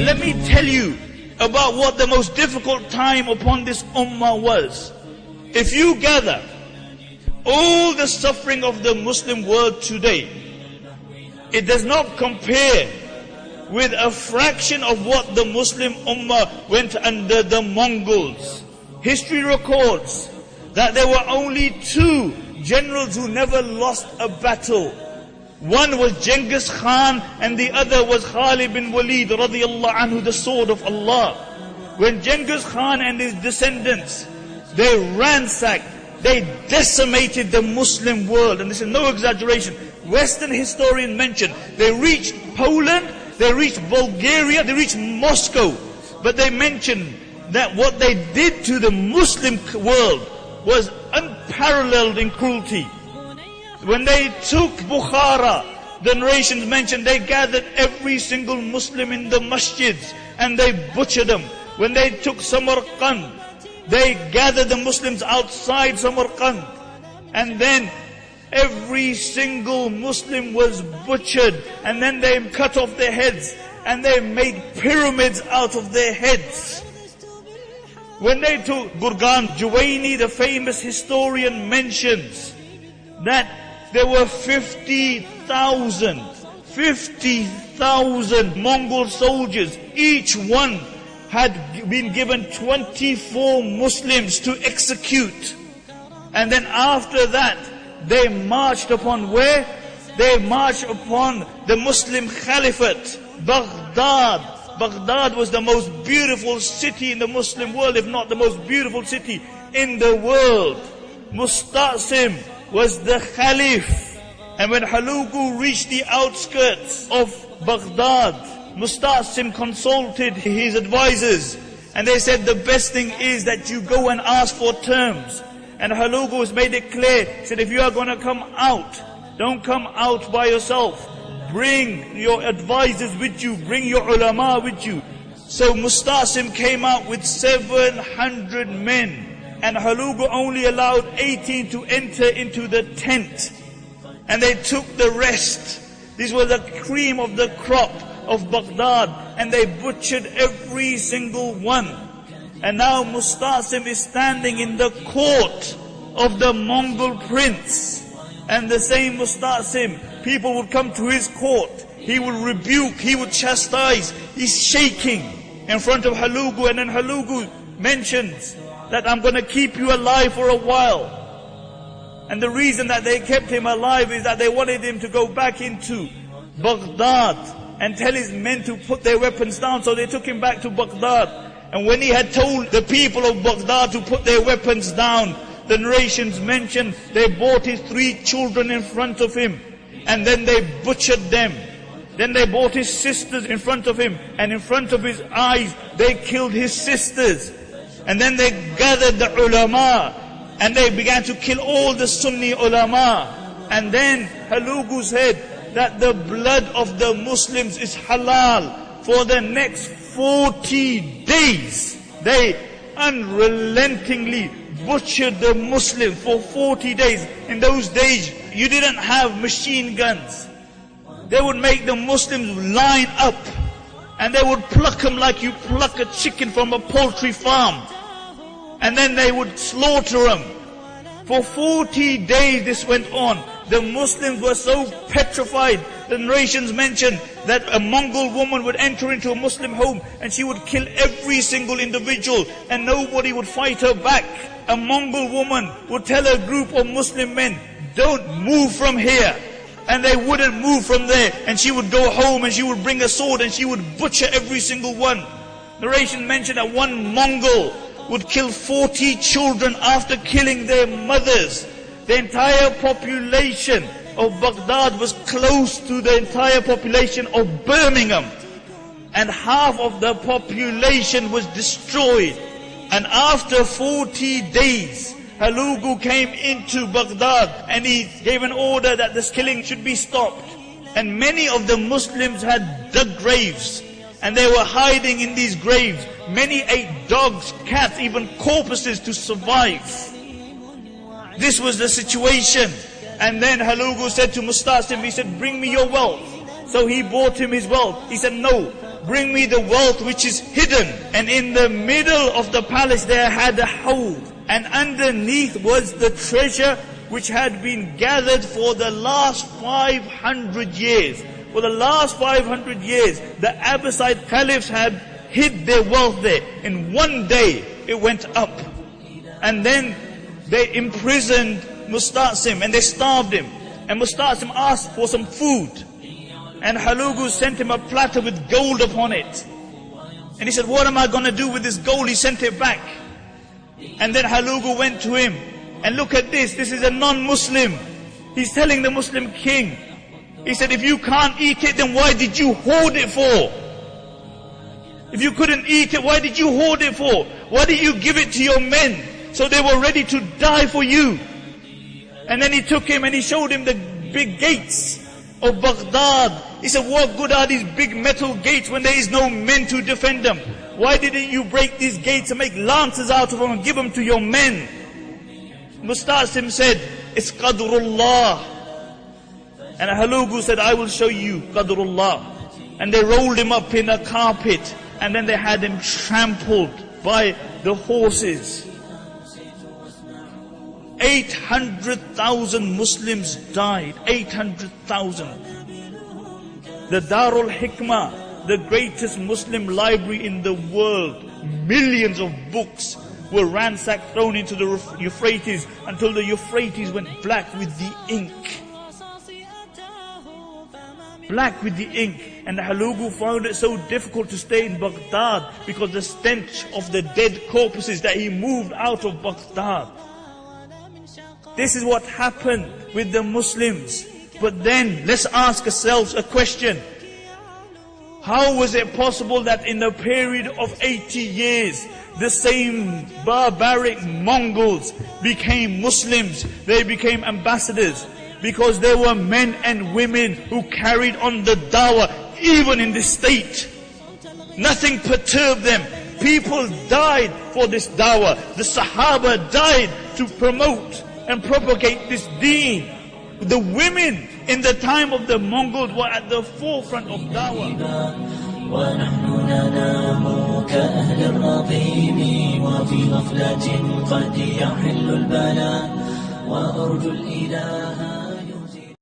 Let me tell you about what the most difficult time upon this ummah was. If you gather all the suffering of the Muslim world today, it does not compare with a fraction of what the Muslim ummah went under the Mongols. History records that there were only two generals who never lost a battle. One was Genghis Khan and the other was Khalid bin Walid radiyallahu anhu, the sword of Allah. When Genghis Khan and his descendants, they ransacked, they decimated the Muslim world, and this is no exaggeration. Western historians mention they reached Poland, they reached Bulgaria, they reached Moscow, but they mention that what they did to the Muslim world was unparalleled in cruelty. When they took Bukhara, the narrations mention they gathered every single Muslim in the masjids and they butchered them. When they took Samarkand, they gathered the Muslims outside Samarkand, and then every single Muslim was butchered, and then they cut off their heads and they made pyramids out of their heads. When they took Gurgan, Juwaini, the famous historian, mentions that there were 50,000 Mongol soldiers. Each one had been given 24 Muslims to execute. And then after that, they marched upon where? They marched upon the Muslim Caliphate, Baghdad. Baghdad was the most beautiful city in the Muslim world, if not the most beautiful city in the world. Musta'sim was the Caliph. And when Hulugu reached the outskirts of Baghdad, Musta'sim consulted his advisors, and they said the best thing is that you go and ask for terms. And Hulugu has made it clear, he said, if you are going to come out, don't come out by yourself. Bring your advisors with you, bring your ulama with you. So Musta'sim came out with 700 men, and Hulugu only allowed 18 to enter into the tent. And they took the rest. These were the cream of the crop of Baghdad, and they butchered every single one. And now Musta'sim is standing in the court of the Mongol prince. And the same Musta'sim, people would come to his court, he would rebuke, he would chastise, he's shaking in front of Hulugu. And then Hulugu mentions that I'm going to keep you alive for a while. And the reason that they kept him alive is that they wanted him to go back into Baghdad and tell his men to put their weapons down. So they took him back to Baghdad. And when he had told the people of Baghdad to put their weapons down, the narrations mention they brought his 3 children in front of him, and then they butchered them. Then they brought his sisters in front of him, and in front of his eyes they killed his sisters. And then they gathered the ulama, and they began to kill all the Sunni ulama. And then Hulugu said that the blood of the Muslims is halal. For the next 40 days, they unrelentingly butchered the Muslims for 40 days. In those days, you didn't have machine guns. They would make the Muslims line up, and they would pluck them like you pluck a chicken from a poultry farm. And then they would slaughter them. For 40 days this went on. The Muslims were so petrified. The narrations mention that a Mongol woman would enter into a Muslim home and she would kill every single individual, and nobody would fight her back. A Mongol woman would tell a group of Muslim men, don't move from here. And they wouldn't move from there. And she would go home and she would bring a sword and she would butcher every single one. Narration mentioned that one Mongol would kill 40 children after killing their mothers. The entire population of Baghdad was close to the entire population of Birmingham. And half of the population was destroyed. And after 40 days, Hulugu came into Baghdad and he gave an order that this killing should be stopped. And many of the Muslims had dug graves, and they were hiding in these graves. Many ate dogs, cats, even corpses to survive. This was the situation. And then Halugu said to Mustasim, he said, bring me your wealth. So he brought him his wealth. He said, no, bring me the wealth which is hidden. And in the middle of the palace there had a hawd. And underneath was the treasure which had been gathered for the last 500 years. For the last 500 years, the Abbasid caliphs had hid their wealth there. In one day, it went up. And then they imprisoned Mustasim and they starved him. And Mustasim asked for some food. And Halugu sent him a platter with gold upon it. And he said, what am I going to do with this gold? He sent it back. And then Halugu went to him. And look at this. This is a non-Muslim. He's telling the Muslim king. He said, if you can't eat it, then why did you hoard it for? If you couldn't eat it, why did you hoard it for? Why did you give it to your men? So they were ready to die for you. And then he took him and he showed him the big gates of Baghdad. He said, what good are these big metal gates when there is no men to defend them? Why didn't you break these gates and make lances out of them and give them to your men? Mustasim said, it's Qadrullah. And Halugu said, I will show you Qadrullah. And they rolled him up in a carpet. And then they had him trampled by the horses. 800,000 Muslims died. 800,000. The Darul Hikmah, the greatest Muslim library in the world. Millions of books were ransacked, thrown into the Euphrates until the Euphrates went black with the ink. Black with the ink. And Halugu found it so difficult to stay in Baghdad because the stench of the dead corpses that he moved out of Baghdad. This is what happened with the Muslims. But then, let's ask ourselves a question. How was it possible that in a period of 80 years, the same barbaric Mongols became Muslims? They became ambassadors. Because there were men and women who carried on the dawah, even in this state. Nothing perturbed them. People died for this dawah. The Sahaba died to promote and propagate this deen. The women in the time of the Mongols were at the forefront of dawah. ونحن ننام كأهل الرضيم وفي غفلة قد يحل البلاء وأرجو الإله